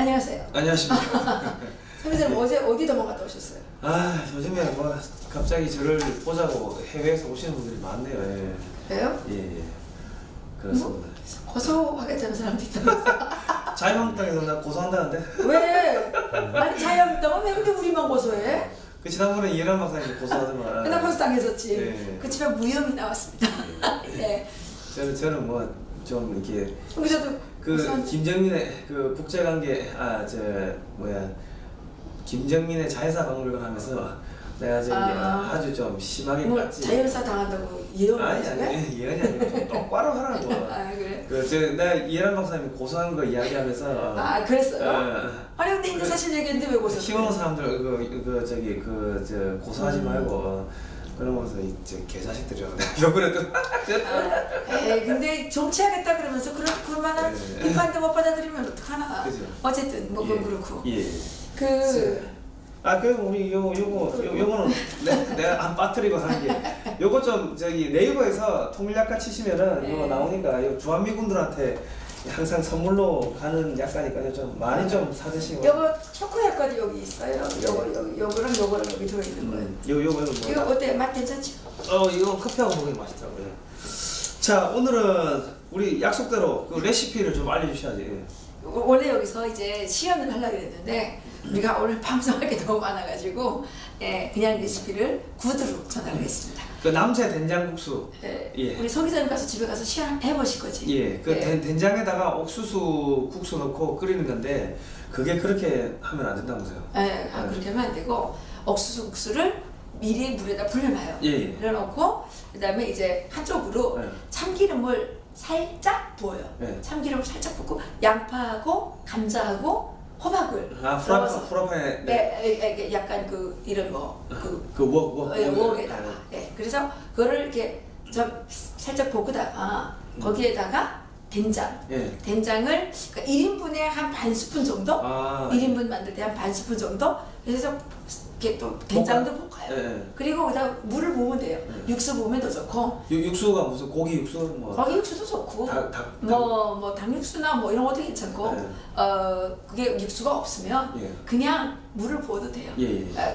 안녕하세요. 안녕하십니까. 선생님 어제 어디 도망갔다 오셨어요? 아 요즘에 뭐 갑자기 저를 보자고 해외에서 오시는 분들이 많네요. 예. 왜요? 예. 그렇습니다. 고소하겠다는 사람도 있다면서. 자유한국당에서 나 고소한다는데? 왜? 아니 자유한국당은 왜 근데 우리만 고소해? 그 지난번에 이해란 박사님 고소하더만. 그날 벌써 당했었지. 예. 그치만 무혐의 나왔습니다. 예. 저는 뭐 좀 이렇게 저도 그 김정민의 그 국제관계 김정민의 자회사 박물관 하면서 내가 저기 아주 좀 심하게 뭐 깠지. 자연사 당한다고 예언을 아니 예언이 아니고 좀 똑바로 하라고. 아 그래? 내가 이해란 박사님 고소한 거 이야기하면서 아 그랬어요? 아니 근데 이제 사실 얘기했는데 왜 고소했어요? 키우는 사람들 고소하지 말고 그러면서 이제 개자식들이라고 욕을 했던. 근데 정치하겠다 그러면서 그만한 비판도 못 받아들이면 어떡하나. 그죠. 어쨌든 뭐 그건 그렇고. 예. 우리 요거는 내가 안 빠뜨리고 산 게 요거 좀 저기 네이버에서 통일약과 치시면은 이거 나오니까 요 주한미군들한테 항상 선물로 가는 약과니까요. 좀 많이 좀 사드시고. 요거 초코약과도 여기 있어요. 요거랑 요거랑 여기 들어있는 거예요. 요거는 뭐? 이거 어때? 맛 괜찮죠? 이거 커피하고 먹으면 맛있더라고요. 자, 오늘은 우리 약속대로 그 레시피를 좀 알려주셔야지. 원래 여기서 이제 시연을 하려고 했는데 우리가 오늘 방송할 게 너무 많아가지고 그냥 레시피를 구두로 전하겠습니다. 그 남새 된장국수. 예. 우리 서 기자님 가서 집에 가서 시연해 보실 거지. 예. 그 된장에다가 옥수수 국수 넣고 끓이는 건데 그게 그렇게 하면 안 된다면서요? 그렇게 하면 안 되고 옥수수 국수를 미리 물에다 불려놔요. 불려놓고 그다음에 이제 한쪽으로 참기름을 살짝 부어요. 참기름을 살짝 붓고 양파하고 감자하고 호박을 프라이팬에 약간 이런 웍에다가 그래서 그거를 이렇게 좀 살짝 볶다가 거기에다가 된장을 그러니까 1인분에 한 반 스푼 정도 1인분 만들 때 한 반 스푼 정도 그래서 이렇게 또 된장도 볶아요. 그리고 거기다 물을 부으면 돼요. 육수 부으면 더 좋고. 육수가 무슨 고기 육수 고기 육수도 좋고. 뭐 닭육수나 뭐 이런 것도 괜찮고. 그게 육수가 없으면 그냥 물을 부어도 돼요.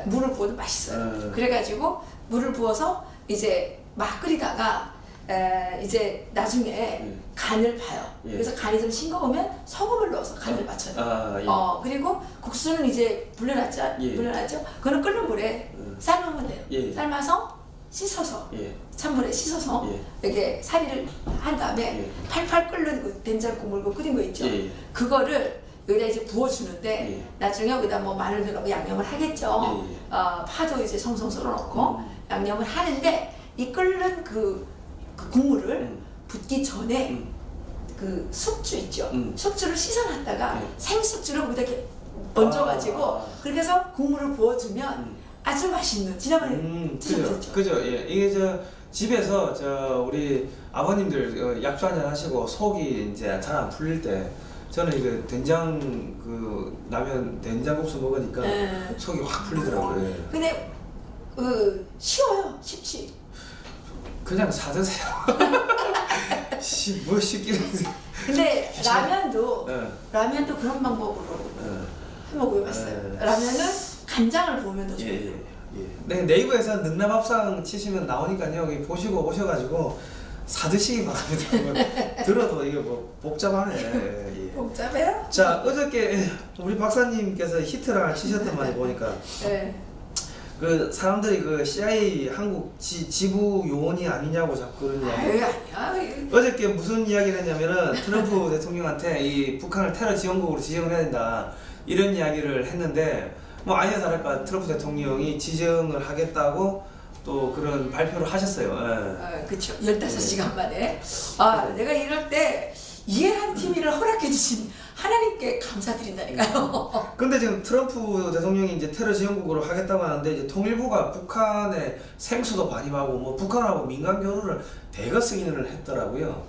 물을 부어도 맛있어요. 그래가지고 물을 부어서 이제 막 끓이다가 이제 나중에 간을 봐요. 그래서 간이 좀 싱거우면 소금을 넣어서 간을 맞춰요. 그리고 국수는 이제 불려놨죠? 그거는 끓는 물에 삶으면 돼요. 삶아서 씻어서 찬물에 씻어서 이렇게 사리를 한 다음에 팔팔 끓는 그 된장국물 끓인 거 있죠? 그거를 여기다 이제 부어주는데 나중에 여기다 뭐 마늘도 넣고 양념을 하겠죠? 파도 이제 송송 썰어놓고 양념을 하는데 이 끓는 그 국물을 붓기 전에 그 숙주 있죠? 숙주를 씻어놨다가 생숙주를 거기다 이렇게 얹어가지고 그렇게 해서 국물을 부어주면 아주 맛있는 지난번에 드셨죠? 그죠. 이게 집에서 우리 아버님들 약주 한잔 하시고 속이 이제 잘 안 풀릴 때 저는 이거 라면 된장국수 먹으니까 속이 확 풀리더라고요. 근데 쉬워요. 쉽지. 그냥 사드세요. 뭘 쉽기는. 근데 라면도 그런 방법으로 해먹으면 맛있어요. 라면은 간장을 부으면 더 좋아요. 네이버에서 능남합상 치시면 나오니까요. 여기 보시고 오셔가지고 사드시기 바랍니다. 들어도 이게 뭐 복잡하네. 복잡해요? 자, 어저께 우리 박사님께서 히트를 하나 치셨던 말이 보니까 그 사람들이 그 CIA 한국 지부 요원이 아니냐고 자꾸 그런 이야기. 아니야. 어저께 무슨 이야기를 했냐면은 트럼프 대통령한테 이 북한을 테러 지원국으로 지정을 해야 된다 이런 이야기를 했는데 뭐 아니야 다를까 트럼프 대통령이 지정을 하겠다고 또 그런 발표를 하셨어요. 그렇죠. 15시간 만에. 내가 이럴 때 이해한 TV를 허락해 주신 하나님께 감사드린다니까요. 근데 지금 트럼프 대통령이 이제 테러 지원국으로 하겠다고 하는데 이제 통일부가 북한의 생수도 반입하고 뭐 북한하고 민간 교류를 대거 승인을 했더라고요.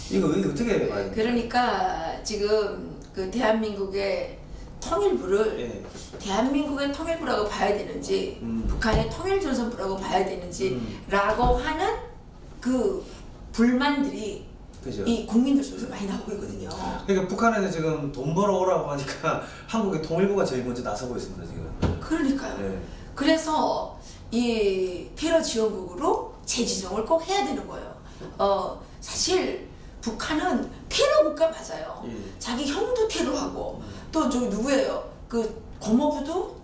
이거 어떻게 봐요? 그러니까 지금 그 대한민국의 통일부를 대한민국의 통일부라고 봐야 되는지 북한의 통일조선부라고 봐야 되는지 라고 하는 그 불만들이 그죠. 이 국민들 속에서 많이 나오고 있거든요. 그러니까 북한에는 지금 돈 벌어오라고 하니까 한국의 통일부가 제일 먼저 나서고 있습니다 지금. 그러니까요. 네. 그래서 이 테러 지원국으로 재지정을 꼭 해야 되는 거예요. 사실 북한은 테러 국가 맞아요. 예. 자기 형도 테러하고 또 저 누구예요? 그 고모부도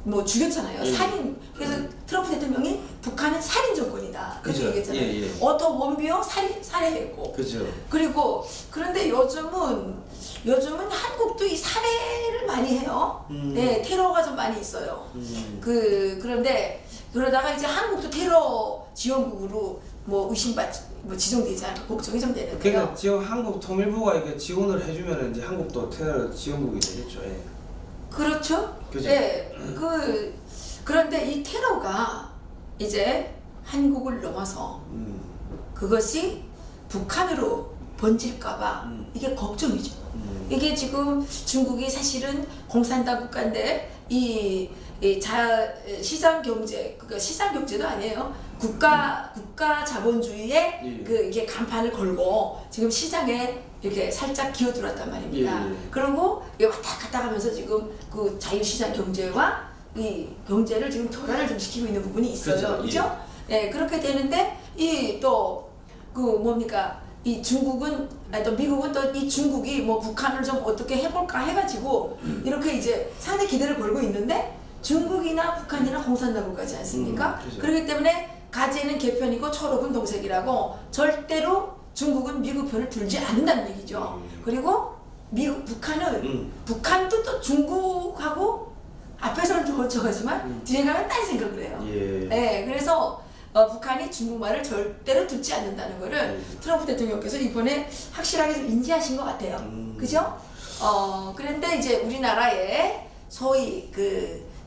뭐 죽였잖아요. 예. 살인. 그래서 트럼프 대통령이 북한은 살인 정권이다. 그렇게 얘기했잖아요. 예, 예. 어떤 원비어 살해했고. 그죠. 그리고 그런데 요즘은 한국도 이 살해를 많이 해요. 네, 테러가 좀 많이 있어요. 그런데 그러다가 이제 한국도 테러 지원국으로 뭐 지정되지 않을까 걱정이 좀 되는데요. 그러니까 지금 한국 통일부가 이게 지원을 해주면 이제 한국도 테러 지원국이 되겠죠. 예. 그렇죠. 그죠? 네. 그런데 이 테러가 이제 한국을 넘어서 그것이 북한으로 번질까봐 이게 걱정이죠. 이게 지금 중국이 사실은 공산당 국가인데 시장 경제, 그러니까 시장 경제도 아니에요. 국가 자본주의에 이게 간판을 걸고 지금 시장에 이렇게 살짝 기어들었단 말입니다. 그리고 이게 왔다 갔다 하면서 지금 그 자유시장 경제와 이 경제를 지금 교란을 좀 시키고 있는 부분이 있어요. 그렇죠? 예. 그렇게 되는데 이 중국은 또 미국은 또 이 중국이 뭐 북한을 좀 어떻게 해볼까 해가지고 이렇게 이제 상당히 기대를 걸고 있는데 중국이나 북한이나 공산당 국가지 않습니까? 그렇기 때문에 가재는 개편이고 초록은 동색이라고 절대로 중국은 미국 편을 들지 않는다는 얘기죠. 그리고 북한도 또 중국하고 앞에서는 좋은 척하지만 뒤에 가면 딴 생각을 해요. 네, 그래서 북한이 중국말을 절대로 듣지 않는다는 거를 트럼프 대통령께서 이번에 확실하게 좀 인지하신 것 같아요. 그죠? 그런데 이제 우리나라에 소위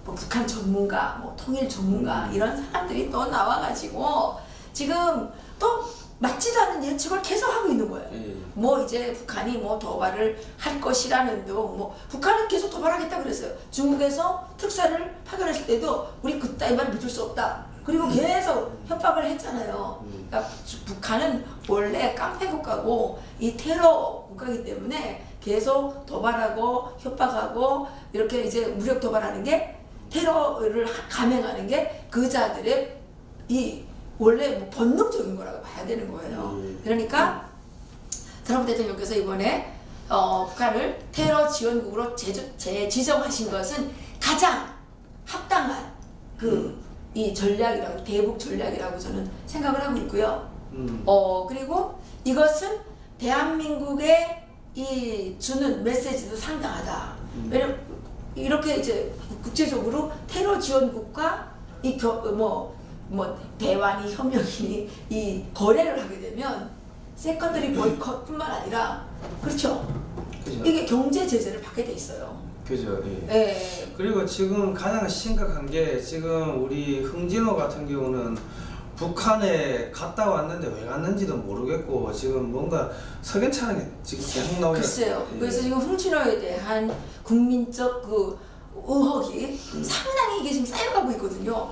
뭐 북한 전문가, 뭐 통일 전문가 이런 사람들이 또 나와가지고 지금 또 맞지도 않은 예측을 계속 하고 있는 거예요. 뭐 이제 북한이 뭐 도발을 할 것이라는 둥, 뭐 북한은 계속 도발하겠다 그랬어요. 중국에서 특사를 파견했을 때도 우리 그따위 말 믿을 수 없다. 그리고 계속 협박을 했잖아요. 그러니까 북한은 원래 깡패 국가고 이 테러 국가이기 때문에 계속 도발하고 협박하고 이렇게 이제 무력 도발하는 게 테러를 감행하는 게 그자들의 이 원래 뭐 본능적인 거라고 봐야 되는 거예요. 그러니까 트럼프 대통령께서 이번에 북한을 테러 지원국으로 재지정하신 것은 가장 합당한 이 전략이라고, 대북 전략이라고 저는 생각을 하고 있고요. 그리고 이것은 대한민국에 주는 메시지도 상당하다. 왜냐면 이렇게 이제 국제적으로 테러 지원국과 대환이 협력이 이 거래를 하게 되면 세컨더리 보이콧뿐만 아니라 그렇죠. 이게 경제 제재를 받게 돼 있어요. 그죠. 예. 그리고 지금 가장 심각한 게 지금 우리 흥진호 같은 경우는 북한에 갔다 왔는데 왜 갔는지도 모르겠고 지금 뭔가 석연찮은 게 지금 계속 나오고 글쎄요. 그래서 지금 흥진호에 대한 국민적 의혹이 상당히 이게 지금 쌓여가고 있거든요.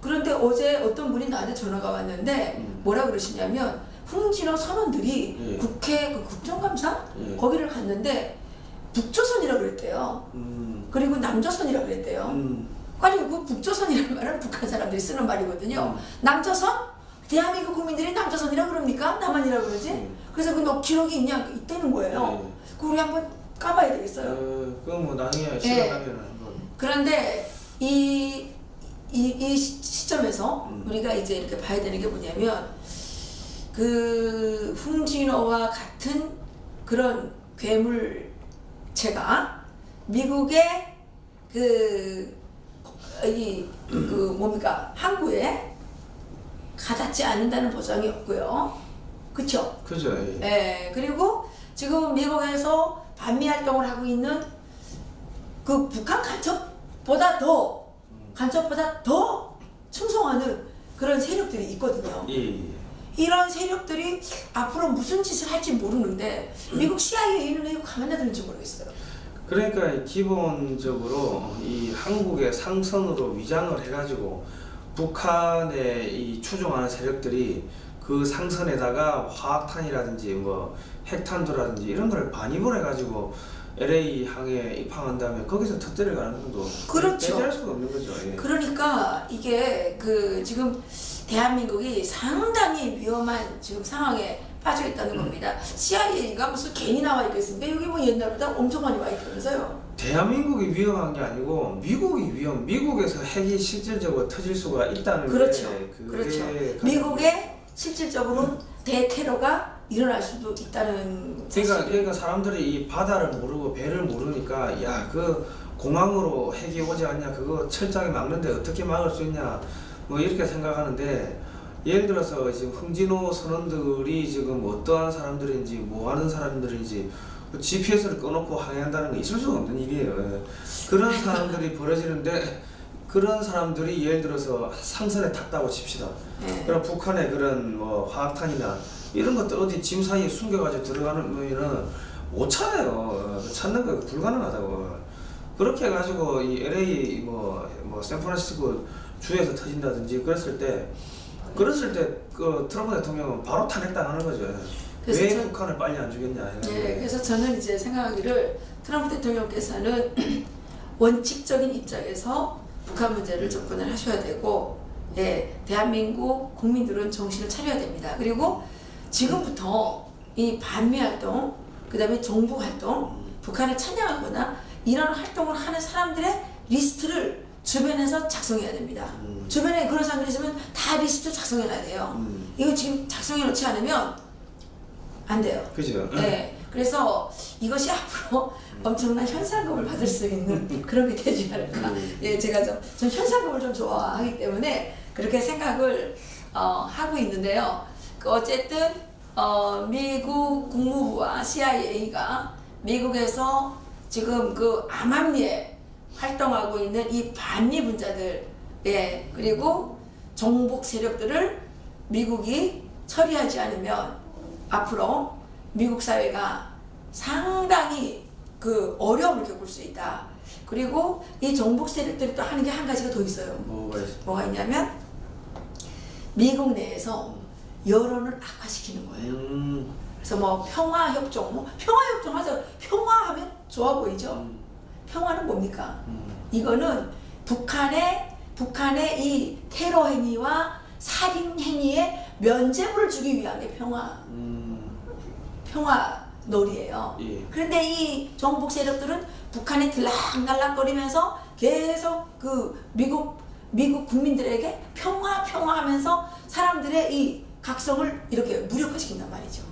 그런데 어제 어떤 분이 나한테 전화가 왔는데 뭐라 그러시냐면 흥진호 선원들이 국회 국정감사 거기를 갔는데 북조선이라고 그랬대요. 그리고 남조선이라고 그랬대요. 아니 그 북조선이라는 말은 북한 사람들이 쓰는 말이거든요. 남조선? 대한민국 국민들이 남조선이라고 그럽니까? 남한이라고 그러지? 그래서 그 기록이 있다는 거예요. 그거 우리 한번 까봐야 되겠어요. 그건 뭐 나중에 시간 나면 한번. 그런데 이 시점에서 우리가 이제 이렇게 봐야 되는 게 뭐냐면 그 흥진호와 같은 그런 괴물체가 미국의 항구에 가닿지 않는다는 보장이 없고요. 그쵸? 그죠. 예. 그리고 지금 미국에서 반미 활동을 하고 있는 그 북한 간첩보다 더 충성하는 그런 세력들이 있거든요. 이런 세력들이 앞으로 무슨 짓을 할지 모르는데 미국 CIA는 왜 가만 놔두는지 모르겠어요. 그러니까 기본적으로 이 한국의 상선으로 위장을 해가지고 북한에 이 추종하는 세력들이 그 상선에다가 화학탄이라든지 뭐 핵탄두라든지 이런 걸 반입을 해가지고 LA 항에 입항한 다음에 거기서 터뜨려 가는 정도. 그렇죠. 배제할 수가 없는 거죠. 예. 그러니까 이게 그 지금 대한민국이 상당히 위험한 지금 상황에 빠져 있다는 겁니다. CIA가 무슨 괜히 나와 있겠습니까? 여기 뭐 옛날보다 엄청 많이 와 있다면서요. 대한민국이 위험한 게 아니고 미국이 미국에서 핵이 실질적으로 터질 수가 있다는 그렇죠. 게 그렇죠. 미국에 실질적으로 대테러가 일어날 수도 있다는 사실. 그러니까 사람들이 이 바다를 모르고 배를 모르니까 야, 그 공항으로 핵이 오지 않냐, 그거 철저하게 막는데 어떻게 막을 수 있냐, 뭐 이렇게 생각하는데, 예를 들어서 지금 흥진호 선원들이 지금 어떠한 사람들인지 뭐 하는 사람들인지 GPS를 꺼놓고 항해한다는 거 있을 수가 없는 일이에요. 그런 사람들이 벌어지는데, 그런 사람들이 예를 들어서 상선에 탔다고 칩시다. 그럼 북한의 그런 뭐 화학탄이나 이런 것들 어디 짐 사이에 숨겨가지고 들어가는 못 찾아요. 찾는 거 불가능하다고. 그렇게 해가지고 이 LA 뭐 샌프란시스코 주에서 터진다든지 그랬을 때 그 트럼프 대통령은 바로 탄핵당하는 거죠. 왜 북한을 빨리 안 주겠냐. 네, 그래서 저는 이제 생각하기를 트럼프 대통령께서는 원칙적인 입장에서 북한 문제를 접근을 하셔야 되고, 예, 대한민국 국민들은 정신을 차려야 됩니다. 그리고 지금부터 이 반미 활동, 그 다음에 정부 활동, 북한을 찬양하거나 이런 활동을 하는 사람들의 리스트를 주변에서 작성해야 됩니다. 주변에 그런 사람들이 있으면 다 리스트 작성해놔야 돼요. 이거 지금 작성해 놓지 않으면 안 돼요. 그죠? 네. 그래서 이것이 앞으로 엄청난 현상금을 받을 수 있는 그런 게 되지 않을까. 예, 제가 전 현상금을 좀 좋아하기 때문에 그렇게 생각을 하고 있는데요. 어쨌든 미국 국무부와 CIA가 미국에서 지금 그 암암리에 활동하고 있는 이 반미 분자들, 예, 그리고 정복 세력들을 미국이 처리하지 않으면 앞으로 미국 사회가 상당히 그 어려움을 겪을 수 있다. 그리고 이 정복 세력들이 또 하는 게 한 가지가 더 있어요. 뭐가 있냐면 미국 내에서 여론을 악화시키는 거예요. 그래서 뭐 평화협정, 평화협정 하죠. 평화하면 좋아 보이죠. 평화는 뭡니까? 이거는 북한의 이 테러 행위와 살인 행위에 면죄부를 주기 위함의 평화 놀이에요. 예. 그런데 이 정복 세력들은 북한에 들락날락거리면서 계속 그 미국 국민들에게 평화하면서 사람들의 이 각성을 이렇게 무력화시킨단 말이죠.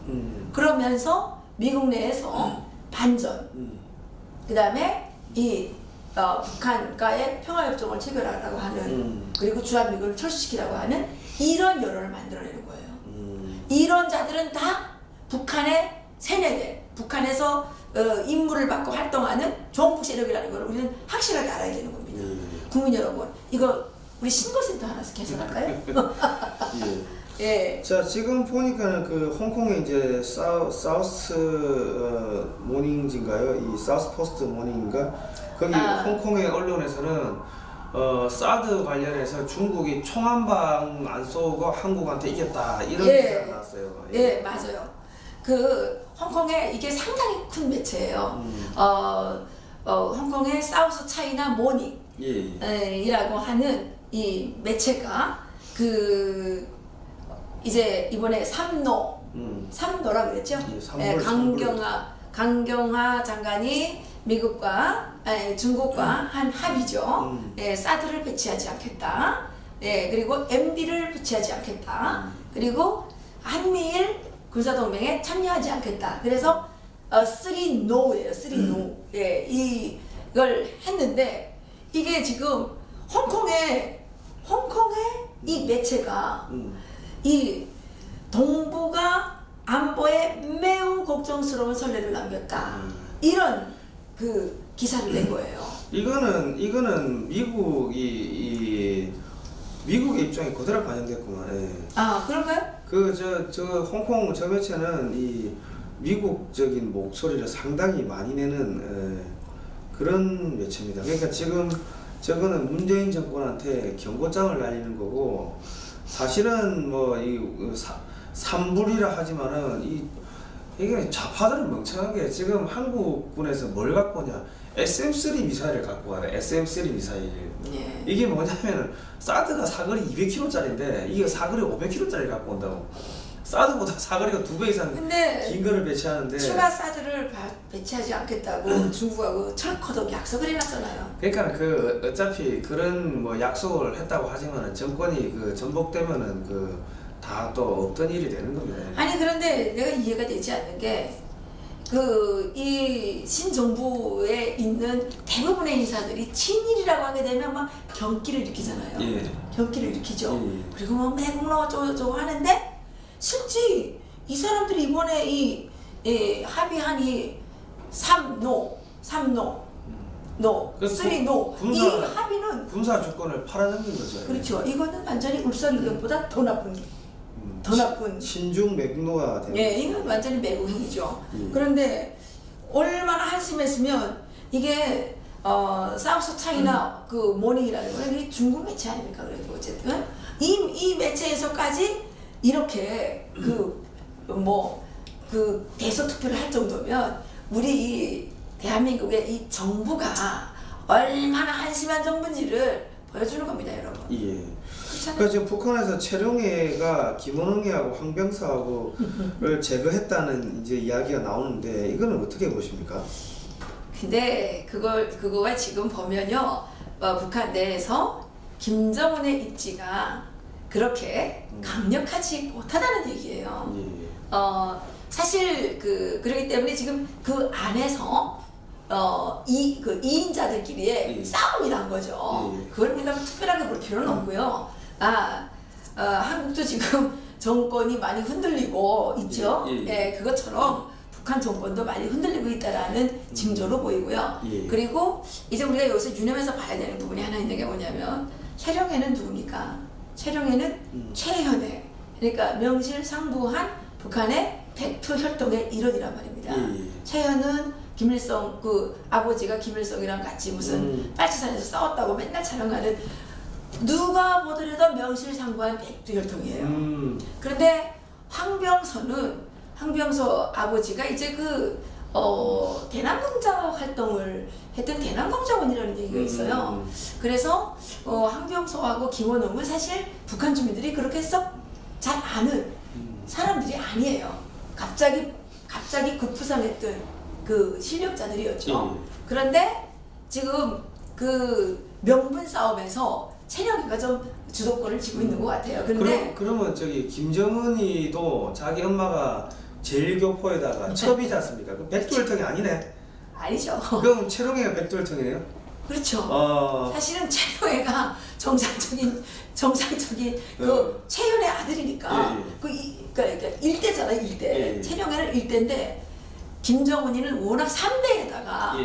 그러면서 미국 내에서 반전, 그 다음에 이 북한과의 평화협정을 체결하라고 하는, 그리고 주한미군을 철수시키라고 하는 이런 여론을 만들어내는 거예요. 이런 자들은 다 북한의 세뇌된, 북한에서 임무를 받고 활동하는 정복 세력이라는 걸 우리는 확실하게 알아야 되는 겁니다. 국민 여러분, 이거 우리 신고센터 하나 개설할까요? 예. 자, 지금 보니까는 그 홍콩에 이제 사우스 모닝인가요? 이 사우스 포스트 모닝인가? 거기 홍콩의 언론에서는 사드 관련해서 중국이 총 한 방 안 쏘고 한국한테 이겼다 이런 기사가 나왔어요. 예, 맞아요. 그 홍콩에 이게 상당히 큰 매체예요. 홍콩의 사우스 차이나 모닝 이라고 하는 이 매체가 그 이제 이번에 삼노라 그랬죠? 예, 강경화 장관이 미국과 중국과 한 합의죠. 예, 사드를 배치하지 않겠다. 예, 그리고 MB를 배치하지 않겠다. 그리고 한미일 군사동맹에 참여하지 않겠다. 그래서 3no예요. 3no. 예, 이걸 했는데 이게 지금 홍콩의 이 매체가 이 동북아 안보에 매우 걱정스러운 선례를 남겼다. 이런 그 기사를 낸 거예요. 이거는 미국의 입장이 그대로 반영됐구만. 예. 아, 그런가요? 저 홍콩 저 매체는 이 미국적인 목소리를 상당히 많이 내는 그런 매체입니다. 그러니까 지금 저거는 문재인 정권한테 경고장을 날리는 거고, 사실은 뭐 산불이라 하지만은 이게 좌파들은 멍청하게 지금 한국군에서 뭘 갖고 오냐, SM-3 미사일을 갖고 와요. SM-3 미사일. 예. 이게 뭐냐면은 사드가 사거리 200km짜리인데 이게 사거리 500km짜리 갖고 온다고. 사드보다 사거리가 2배 이상 긴 거를 배치하는데 추가 사드를 배치하지 않겠다고 중국하고 철커덕 약속을 해놨잖아요. 그러니까 어차피 그런 뭐 약속을 했다고 하지만은 정권이 전복되면은 다 또 없던 일이 되는 겁니다. 아니 그런데 내가 이해가 되지 않는 게 이 신정부에 있는 대부분의 인사들이 친일이라고 하게 되면 막 경기를 일으키잖아요. 예. 경기를 일으키죠. 예. 그리고 뭐 매국노 어쩌고저쩌고 하는데 실제 이 사람들이 이번에 합의한 이 3노, 3노, 3노 이 합의는 군사 주권을 팔아넘긴 거죠. 그렇죠. 이거는 완전히 울산의견보다 더 나쁜 게. 더 나쁜 신중 매국노가 되는. 예, 이건 완전히 매국행위죠. 그런데 얼마나 한심했으면 이게 사우스 차이나 모닝이라는 거는 중국 매체 아닙니까? 그래도 어쨌든 이 매체에서까지 이렇게 대선 투표를 할 정도면 우리 대한민국의 이 정부가 얼마나 한심한 정부인지를 보여주는 겁니다, 여러분. 예. 그러니까 지금 북한에서 최룡해가 김원흥해하고 황병서하고를 제거했다는 이제 이야기가 나오는데 이거는 어떻게 보십니까? 근데 그거가 지금 보면요, 북한 내에서 김정은의 입지가 그렇게 강력하지 못하다는 얘기예요. 예. 사실 그렇기 때문에 지금 그 안에서 이인자들끼리의 예. 싸움이 난 거죠. 예. 그걸 우리가 특별하게 볼 필요는 없고요. 한국도 지금 정권이 많이 흔들리고 있죠. 예, 그것처럼 북한 정권도 많이 흔들리고 있다라는 징조로 보이고요. 예. 그리고 이제 우리가 여기서 유념해서 봐야 되는 부분이 하나 있는 게 뭐냐면 최룡해는 누굽니까? 최룡해는 최현해, 그러니까 명실상부한 북한의 백투혈통의 일원이란 말입니다. 최현은 김일성 아버지가 김일성이랑 같이 무슨 빨치산에서 싸웠다고 맨날 촬영하는 누가 보더라도 명실상부한 백두혈통이에요. 그런데 황병서 아버지가 이제 대남공작 활동을 했던 대남공작원이라는 얘기가 있어요. 그래서 황병서하고 김원웅은 사실 북한 주민들이 그렇게 썩 잘 아는 사람들이 아니에요. 갑자기 급부상했던 실력자들이었죠. 그런데 지금 명분 싸움에서 체력이가 좀 주도권을 쥐고 있는 것 같아요. 그러면 김정은이도 자기 엄마가 제일교포에다가 첩이지 않습니까? 백두혈통이 아니네. 아니죠. 그럼 최룡해가 백두혈통이네요? 그렇죠. 사실은 최룡해가 정상적인 최현의 아들이니까 그러니까 일대잖아요. 일대. 최룡해는 일대인데 김정은이는 워낙 3대에다가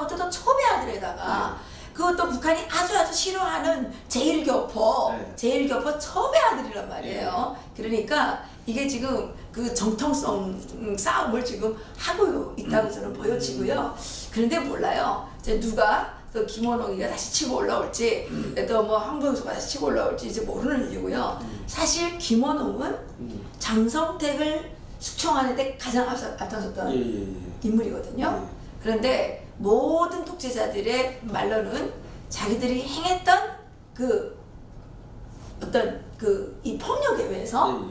그것도 초배 아들에다가 그것도 북한이 아주 싫어하는 제일교포 초배 아들이란 말이에요. 그러니까 이게 지금 정통성 싸움을 지금 하고 있다고 저는 보여지고요. 그런데 몰라요. 이제 누가 또 김원웅이가 다시 치고 올라올지 또 황병서가 다시 치고 올라올지 이제 모르는 일이고요. 사실 김원웅은 장성택을 숙청하는 데 가장 앞장섰던 인물이거든요. 그런데 모든 독재자들의 말로는 자기들이 행했던 이 폭력에 의해서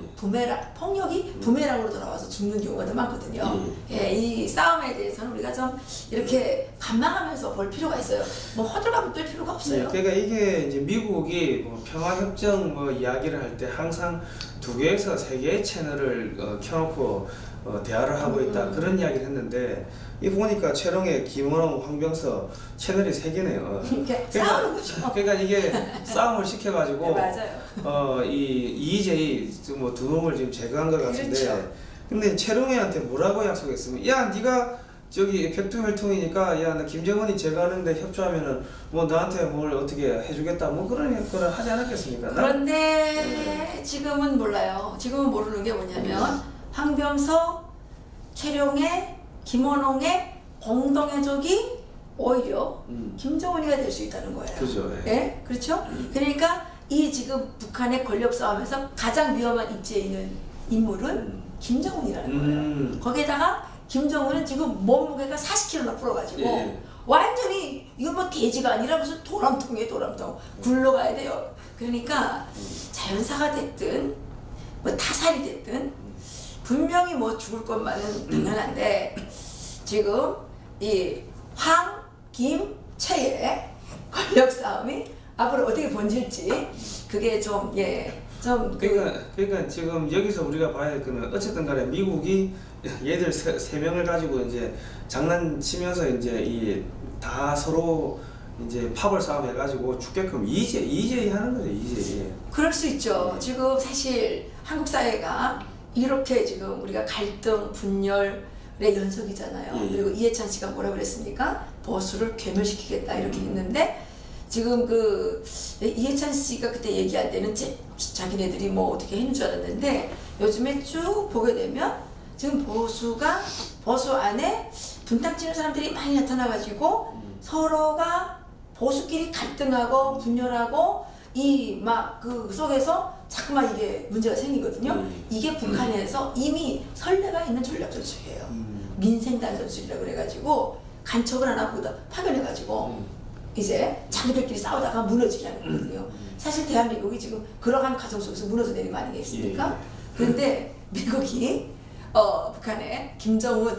폭력이 부메랑으로 돌아와서 죽는 경우가 더 많거든요. 이 싸움에 대해서는 우리가 좀 이렇게 감망하면서 볼 필요가 있어요. 허들갑을 떨 필요가 없어요. 그러니까 이게 이제 미국이 평화협정 이야기를 할 때 항상 2개에서 3개의 채널을 켜놓고 대화를 하고 있다 그런 이야기를 했는데 이 보니까 최룡해, 김원웅, 황병서 채널이 3개네요. 싸우는 거죠. 그러니까 이게 싸움을 시켜가지고 맞아요. EJ 두 놈을 지금 제거한 것 같은데. 그렇죠. 근데 최룡해한테 뭐라고 약속했으면 네가 백두혈통이니까 나 김정은이 제거하는데 협조하면은 너한테 뭘 어떻게 해주겠다 그런 거를 하지 않았겠습니까? 그런데 지금은 몰라요. 지금은 모르는 게 뭐냐면 황병서, 최룡해, 김원웅의 공동의 적이 오히려 김정은이가 될 수 있다는 거예요. 그죠. 예, 그렇죠. 그러니까 이 지금 북한의 권력 싸움에서 가장 위험한 입지에 있는 인물은 김정은이라는 거예요. 거기에다가 김정은은 지금 몸무게가 40kg나 불어가지고 예. 완전히 이건 뭐 돼지가 아니라 무슨 도람통이에요. 도람통. 굴러가야 돼요. 그러니까 자연사가 됐든 뭐 타살이 됐든 분명히 뭐 죽을 것만은 당연한데 지금 이 황, 김, 최의 권력 싸움이 앞으로 어떻게 번질지 그게 좀 예. 그러니까 지금 여기서 우리가 봐야 될 거는 어쨌든 간에 미국이 얘들 세 명을 가지고 이제 장난치면서 이제 이 다 서로 이제 파벌 싸움 해가지고 죽게끔 이제이 하는 거죠. 이제 그럴 수 있죠. 지금 사실 한국 사회가 이렇게 지금 우리가 갈등 분열의 연속이잖아요. 그리고 이해찬 씨가 뭐라 그랬습니까? 보수를 괴멸시키겠다 이렇게 했는데 지금 그 이해찬 씨가 그때 얘기할 때는 자기네들이 뭐 어떻게 했는 줄 알았는데 요즘에 쭉 보게 되면 지금 보수 안에 분탕 치는 사람들이 많이 나타나가지고 서로가 보수끼리 갈등하고 분열하고 이 막 그 속에서 자꾸만 이게 문제가 생기거든요. 이게 북한에서 이미 선례가 있는 전략 전술이에요. 민생단 전술이라고 그래가지고 간첩을 하나 보다 파견해가지고 이제 자기들끼리 싸우다가 무너지게 하는 거거든요. 사실 대한민국이 지금 그러한 과정 속에서 무너져 내린 거 아니겠습니까? 그런데 미국이 북한의 김정은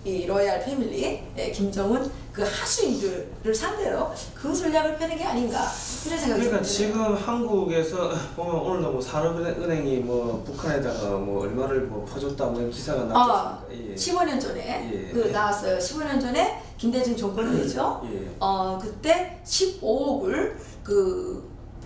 이 로얄 패밀리 김정은 그 하수인들을 상대로 그 전략을 펴는 게 아닌가 이런 생각이 그러니까 지금 한국에서 보면 오늘도 뭐 산업은행이 뭐 북한에다가 뭐 얼마를 뭐 퍼줬다 뭐 기사가 나왔습니다. 15년 전에 나왔어요. 15년 전에 김대중 정권이죠. 그때 15억을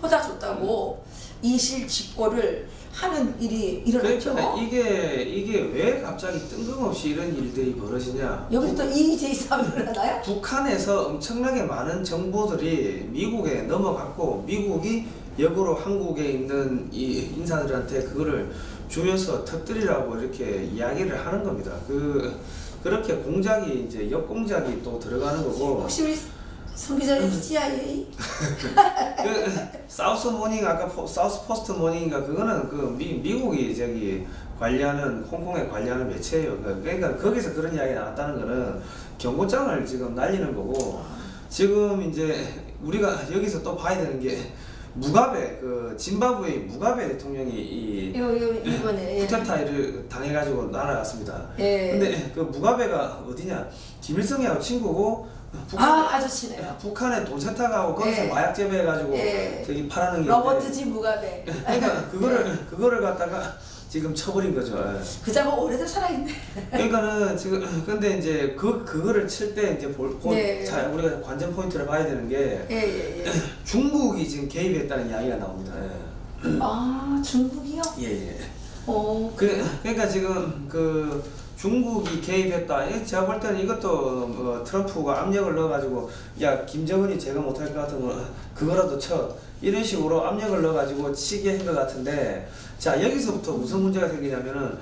퍼다 줬다고 이실직고를 하는 일이 일어났죠. 그러니까 이게 왜 갑자기 뜬금없이 이런 일들이 벌어지냐? 여기서 또 EJ 사업이 일어나요? 북한에서 엄청나게 많은 정보들이 미국에 넘어갔고 미국이 역으로 한국에 있는 이 인사들한테 그거를 주면서 터뜨리라고 이렇게 이야기를 하는 겁니다. 그렇게 공작이 이제 역공작이 또 들어가는 거고. 혹시 우리 송 기자님 CIA? 사우스 모닝 아까 사우스 포스트 모닝인가 그거는 미국이 저기 관리하는 홍콩에 관리하는 매체예요. 그러니까 거기서 그런 이야기 나왔다는 거는 경고장을 지금 날리는 거고 지금 이제 우리가 여기서 또 봐야 되는 게 무가베 짐바브웨 무가베 대통령이 이번에 쿠데타를 당해가지고 날아갔습니다. 근데 그 무가베가 어디냐 김일성이하고 친구고. 아저씨네요. 북한에 돈 세탁하고 거기서 마약 재배해가지고 저기 팔아는 게 로버트 지 무가베. 그러니까 그거를 갖다가 지금 쳐버린 거죠. 그 자가 오래도 살아있네. 그러니까는 지금 근데 이제 그거를 칠 때 이제 자 우리가 관전 포인트를 봐야 되는 게 중국이 지금 개입했다는 이야기가 나옵니다. 중국이요? 예. 그러니까 지금 중국이 개입했다. 제가 볼 때는 이것도 트럼프가 압력을 넣어가지고 야 김정은이 제가 못할 것 같으면 그거라도 쳐 이런 식으로 압력을 넣어가지고 치게 한 것 같은데 자 여기서부터 무슨 문제가 생기냐면은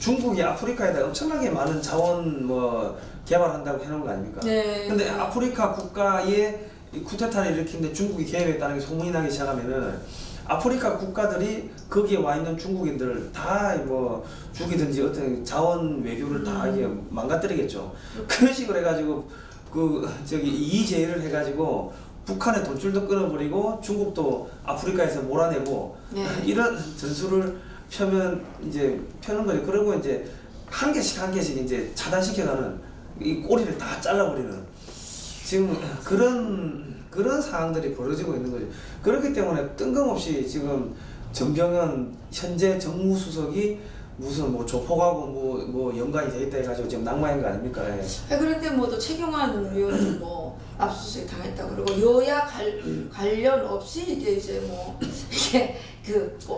중국이 아프리카에다 엄청나게 많은 자원 개발한다고 해놓은 거 아닙니까? 근데 아프리카 국가에 쿠데타를 일으키는데 중국이 개입했다는 게 소문이 나기 시작하면은 아프리카 국가들이 거기에 와 있는 중국인들을 다 죽이든지 어떤 자원 외교를 다 망가뜨리겠죠. 그런 식으로 해가지고 이의제를 해가지고 북한의 돈줄도 끊어버리고 중국도 아프리카에서 몰아내고 이런 전술을 펴는 거죠. 그리고 이제 한 개씩 이제 차단시켜가는 이 꼬리를 다 잘라버리는 지금 그런 상황들이 벌어지고 있는 거죠. 그렇기 때문에 뜬금없이 지금 정경현 현재 정무수석이 무슨 조폭하고 연관이 돼 있다 해가지고 지금 낙마한 거 아닙니까? 그런데 또 최경환 의원은 압수수색 당했다 그러고 여야 관련 없이 이제 이게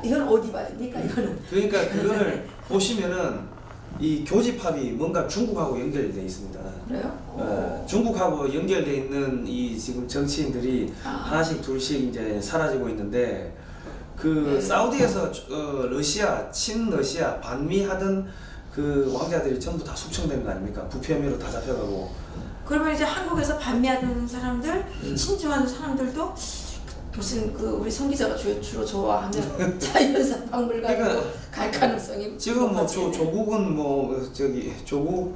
이건 어디 말입니까 이거는? 그러니까 그거를 보시면은 이 교집합이 뭔가 중국하고 연결되어 있습니다. 그래요? 중국하고 연결되어 있는 이 지금 정치인들이 하나씩 둘씩 이제 사라지고 있는데 사우디에서 러시아, 친러시아, 반미하던 그 왕자들이 전부 다 숙청된 거 아닙니까? 부패 혐의로 다 잡혀가고. 그러면 이제 한국에서 반미하던 사람들, 친중하는 사람들도 무슨 그 우리 송 기자가 주로 좋아하는 자연산 박물관으로 그러니까 갈 가능성이 지금 뭐 조국은 뭐 저기 조국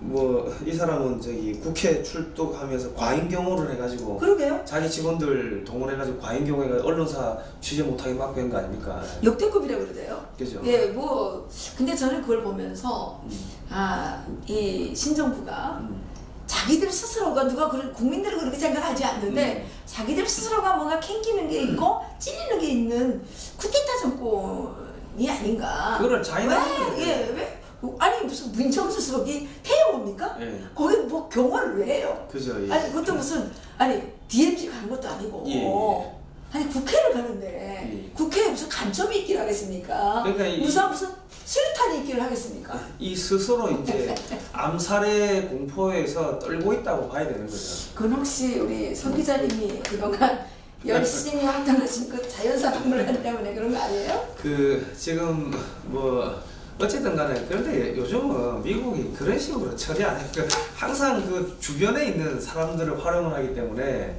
뭐 이 사람은 저기 국회 출두하면서 과잉 경호를 해가지고 그러게요. 자기 직원들 동원해가지고 과잉 경호해가 언론사 취재 못하게 막고 한 거 아닙니까? 역대급이라고 그러대요. 그죠? 예, 뭐 근데 저는 그걸 보면서 이 신정부가 자기들 스스로가 누가 국민들을 그렇게 생각하지 않는데 자기들 스스로가 뭔가 캥기는 게 있고 찔리는 게 있는 쿠데타 정권이 아닌가. 그거를 자인하는 왜? 아니 무슨 민정수 수석이 태워옵니까? 예. 거기 뭐 경호를 왜 해요? 그죠. 예. 아니 그것도 무슨 DMZ 가는 것도 아니고 예. 아니 국회를 가는데 국회에 무슨 간첩이 있기를 하겠습니까? 그러니까 무슨 수류탄이 있기를 하겠습니까? 이 스스로 이제 암살의 공포에서 떨고 있다고 봐야 되는 거죠. 그건 혹시 우리 성 기자님이 그동안 열심히 활동하신 그 자연사 박물관 때문에 그런 거 아니에요? 그 지금 뭐 어쨌든 간에 그런데 요즘은 미국이 그런 식으로 처리 안 해요. 항상 그 주변에 있는 사람들을 활용을 하기 때문에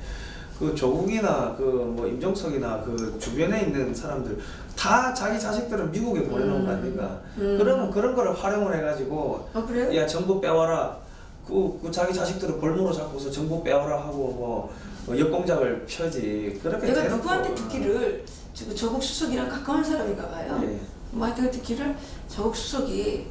그 조국이나 그 뭐 임종석이나 그 주변에 있는 사람들 다 자기 자식들은 미국에 보내놓은 거 아닙니까? 그러면 그런 거를 활용을 해가지고 그래요? 야 정부 빼와라 그 자기 자식들을 볼모로 잡고서 정부 빼와라 하고 뭐 역공작을 펴지 그렇게 내가 누구한테 듣기를 지금 조국 수석이랑 가까운 사람인가 봐요. 예. 뭐 하여튼 듣기를 조국 수석이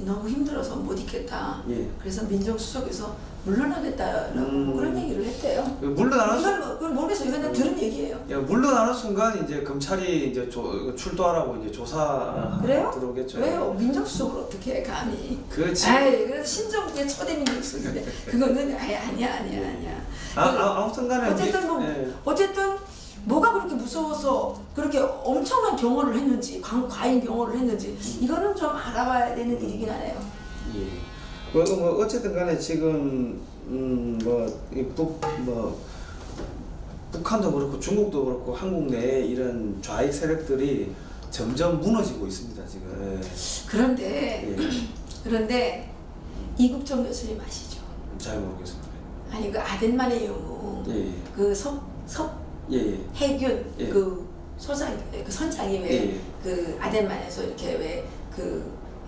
너무 힘들어서 못 있겠다. 예. 그래서 민정수석에서 물러나겠다라고 그런 얘기를 했대요. 그걸 모르겠어. 이건 나 들은 얘기예요. 물러나는 순간 이제 검찰이 이제 출두하라고 이제 조사 그래요? 들어오겠죠. 왜요? 민정수석을 어떻게 해, 감히? 그렇지. 그래서 신정국의 초대 민정수석인데 그거는 아니야. 아무튼간에 어쨌든 뭐가 그렇게 무서워서 그렇게 엄청난 경호를 했는지 과잉 경호를 했는지 이거는 좀 알아봐야 되는 일이긴 하네요. 예. 뭐 어쨌든 간에 지금 북한도 그렇고 중국도 그렇고 한국 내에 이런 좌익 세력들이 점점 무너지고 있습니다 지금. 그런데 이국정 교수님 아시죠? 잘 모르겠습니다. 아니 그 아덴만의 영웅 그 해균 그 선장이 왜 그 아덴만에서 이렇게 왜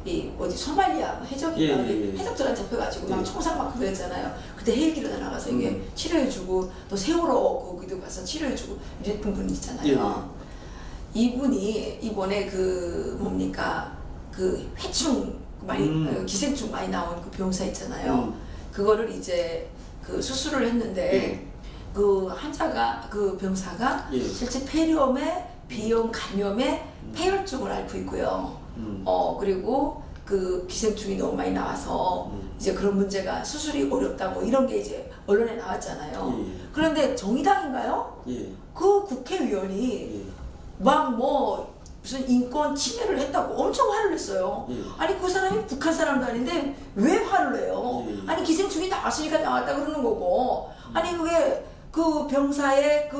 이 어디 소말리아 해적인가 해적들한테 잡혀가지고 막 총상 맞고 그랬잖아요. 그때 헬기로 날아가서 이게 치료해주고 또 세월호 거기도 가서 치료해주고 이랬던 분 있잖아요. 이분이 이번에 그 뭡니까 그 회충 많이 기생충 많이 나온 그 병사 있잖아요. 그거를 이제 그 수술을 했는데 그 환자가 그 병사가 실제 폐렴에 비염 감염에 폐혈증을 앓고 있고요. 그리고 그 기생충이 너무 많이 나와서 이제 그런 문제가 수술이 어렵다고 이런 게 이제 언론에 나왔잖아요. 그런데 정의당인가요? 그 국회의원이 막 뭐 무슨 인권 침해를 했다고 엄청 화를 냈어요. 아니 그 사람이 북한 사람도 아닌데 왜 화를 내요? 아니 기생충이 나왔으니까 나왔다 그러는 거고 아니 그게 그 병사의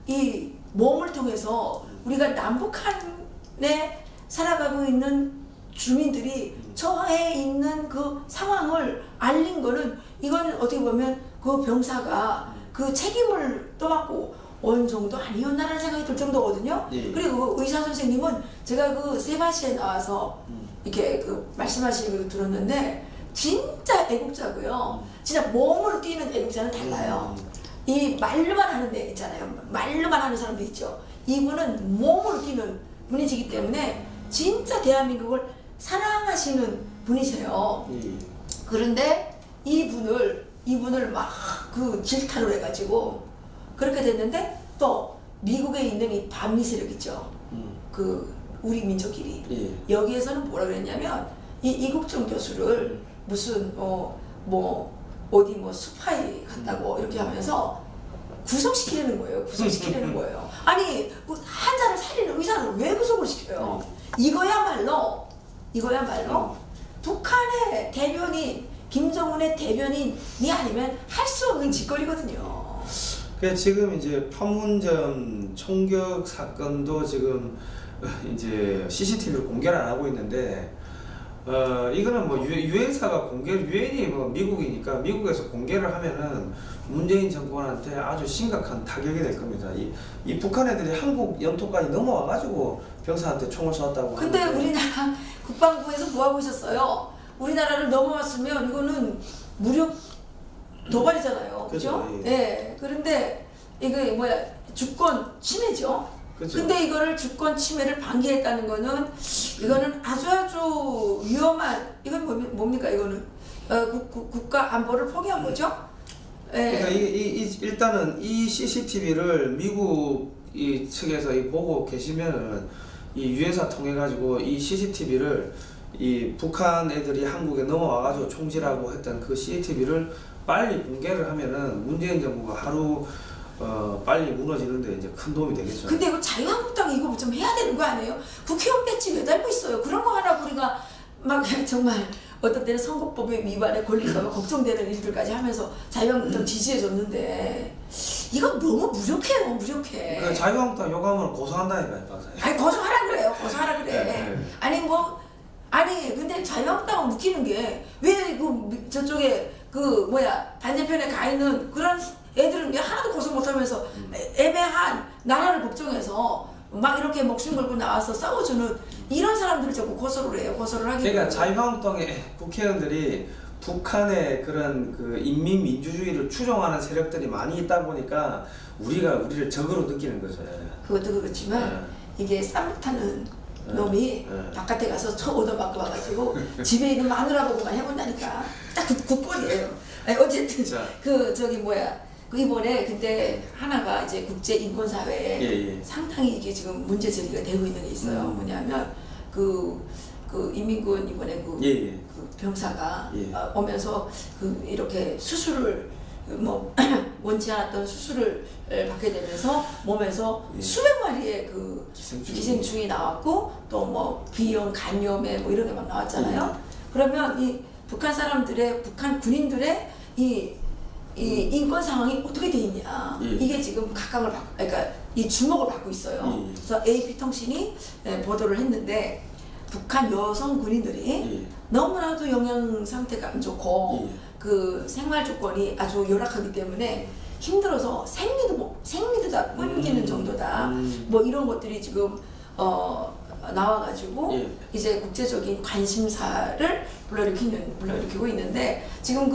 이 몸을 통해서 우리가 남북한에 살아가고 있는 주민들이 처해 있는 그 상황을 알린 거는 이건 어떻게 보면 그 병사가 그 책임을 떠안고 어느 정도 아니었나라는 생각이 들 정도거든요. 그리고 그 의사 선생님은 제가 그 세바시에 나와서 이렇게 그 말씀하시는 걸 들었는데 진짜 애국자고요. 진짜 몸으로 뛰는 애국자는 달라요. 이 말로만 하는 애 있잖아요. 말로만 하는 사람도 있죠. 이분은 몸으로 뛰는 분이시기 때문에 진짜 대한민국을 사랑하시는 분이세요. 그런데 이분을 막 그 질타를 해가지고 그렇게 됐는데 또 미국에 있는 이 반미 세력 있죠. 그 우리 민족끼리 여기에서는 뭐라 그랬냐면 이 이국정 교수를 무슨 어디 뭐 스파이 같다고 이렇게 하면서 구속시키려는 거예요. 아니 환자를 살리는 의사를 왜 구속을 시켜요? 이거야말로 북한의 대변인 김정은의 대변인이 아니면 할 수 없는 짓거리거든요. 지금 이제 판문점 총격 사건도 지금 이제 CCTV를 공개를 안 하고 있는데 이거는 뭐 유엔사가 유엔이 뭐 미국이니까 미국에서 공개를 하면은 문재인 정권한테 아주 심각한 타격이 될 겁니다. 이 북한 애들이 한국 영토까지 넘어와가지고 병사한테 총을 쏘았다고. 근데 우리나라 국방부에서 뭐 하고 있었어요? 우리나라를 넘어왔으면 이거는 무력 도발이잖아요. 그죠? 예. 예. 그런데 이게 뭐야, 주권 침해죠. 그쵸. 근데 이거를 주권 침해를 방기했다는 거는 이거는 아주 위험한, 이건 뭡니까 이거는 국가 안보를 포기한 거죠. 예. 그러니까 일단은 이 CCTV를 미국 이 측에서 보고 계시면은 이 유엔사 통해 가지고 이 CCTV를 이 북한 애들이 한국에 넘어와가지고 총질하고 했던 그 CCTV를 빨리 공개를 하면은 문재인 정부가 하루 빨리 무너지는데 이제 큰 도움이 되겠죠. 근데 이거 자유한국당이 이거 좀 해야 되는 거 아니에요? 국회의원 배지 왜 달고 있어요? 그런 거 하라고 우리가 막 정말 어떤 때는 선거법의 위반에 걸릴까 봐 걱정되는 일들까지 하면서 자유한국당 지지해줬는데 이거 너무 무력해요, 무력해. 그러니까 자유한국당 욕하면 고소한다니까요, 박사님. 아니 고소하라 그래요, 고소하라 그래. 네. 아니 근데 자유한국당은 웃기는 게 왜 저쪽에 반대편에 가 있는 그런 애들은 하나도 고소 못하면서 애매한 나라를 걱정해서 막 이렇게 목숨 걸고 나와서 싸워주는 이런 사람들을 자꾸 고소를 해요. 고소를 하기. 그러니까 자유한국당의 국회의원들이 북한의 그런 그 인민민주주의를 추종하는 세력들이 많이 있다 보니까 우리를 적으로 느끼는 거죠. 그것도 그렇지만 이게 쌈 타는 놈이 바깥에 가서 얻어맞고 와가지고 집에 있는 마누라보고만 해본다니까. 딱 그 꼴이에요. 어쨌든 이번에 근데 하나가 이제 국제 인권 사회에 상당히 이게 지금 문제 제기가 되고 있는 게 있어요. 뭐냐면 그 인민군 이번에 그 병사가 오면서 이렇게 수술을 원치 않았던 수술을 받게 되면서 몸에서 수백 마리의 그 기생충이 나왔고 또 비염, 간염에 이런 게 막 나왔잖아요. 그러면 이 북한 사람들의, 북한 군인들의 이 인권 상황이 어떻게 돼 있냐. 이게 지금 각광을 받고, 그러니까 이 주목을 받고 있어요. 그래서 AP통신이 보도를 했는데 북한 여성 군인들이 너무나도 영양 상태가 안 좋고 그 생활 조건이 아주 열악하기 때문에 힘들어서 생리도 다 끊기는 정도다. 이런 것들이 지금 나와가지고 이제 국제적인 관심사를 불러일으키고 있는데 지금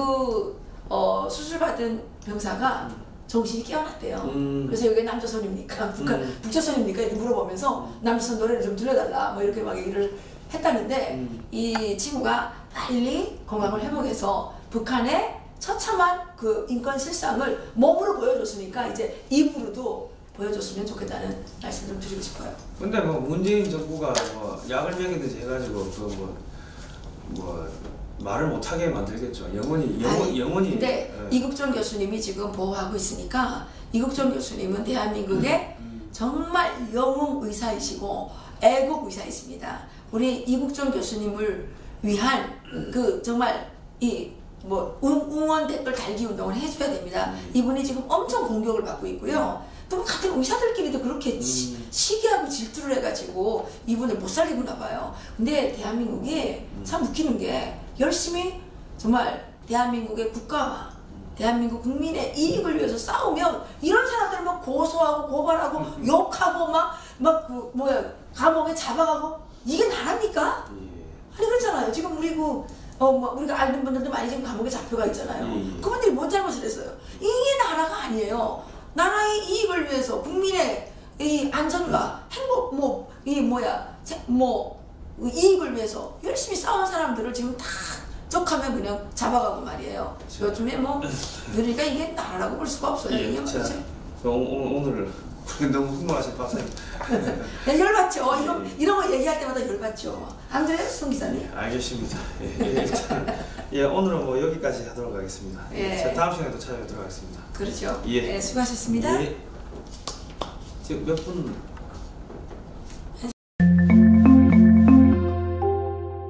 수술받은 병사가 정신이 깨어났대요. 그래서 여기 남조선입니까? 북조선입니까? 이렇게 물어보면서 남조선 노래를 좀 들려달라 이렇게 막 얘기를 했다는데 이 친구가 빨리 건강을 회복해서 북한의 처참한 그 인권 실상을 몸으로 보여줬으니까 이제 입으로도 보여줬으면 좋겠다는 말씀 좀 드리고 싶어요. 근데 문재인 정부가 약을 먹이든지 해가지고 말을 못하게 만들겠죠. 영원히. 근데 이국종 교수님이 지금 보호하고 있으니까 이국종 교수님은 대한민국의 정말 영웅 의사이시고 애국 의사이십니다. 우리 이국종 교수님을 위한 정말 응원 댓글 달기 운동을 해줘야 됩니다. 이분이 지금 엄청 공격을 받고 있고요. 또 같은 의사들끼리도 그렇게 시기하고 질투를 해가지고 이분을 못 살리구나 봐요. 근데 대한민국이 참 웃기는 게 열심히 정말 대한민국의 국가와 대한민국 국민의 이익을 위해서 싸우면 이런 사람들을 막 고소하고 고발하고 욕하고 감옥에 잡아가고 이게 나랍니까? 아니 그렇잖아요. 지금 우리가 아는 분들도 많이 지금 감옥에 잡혀가 있잖아요. 그분들이 뭔 잘못을 했어요? 이게 나라가 아니에요. 나라의 이익을 위해서 국민의 이 안전과 행복 이익을 위해서 열심히 싸운 사람들을 지금 다 쪽하면 그냥 잡아가고 말이에요. 요즘에 그러니까 이게 나라라고 볼 수가 없어요. 오늘 너무 흥분하신 박사님. 열받죠. 이런 거 얘기할 때마다 열받죠. 안 그래요, 송 기자님? 알겠습니다. 일단 오늘은 여기까지 하도록 하겠습니다. 다음 시간에도 찾아뵙도록 하겠습니다. 그렇죠. 수고하셨습니다. 지금 몇 분?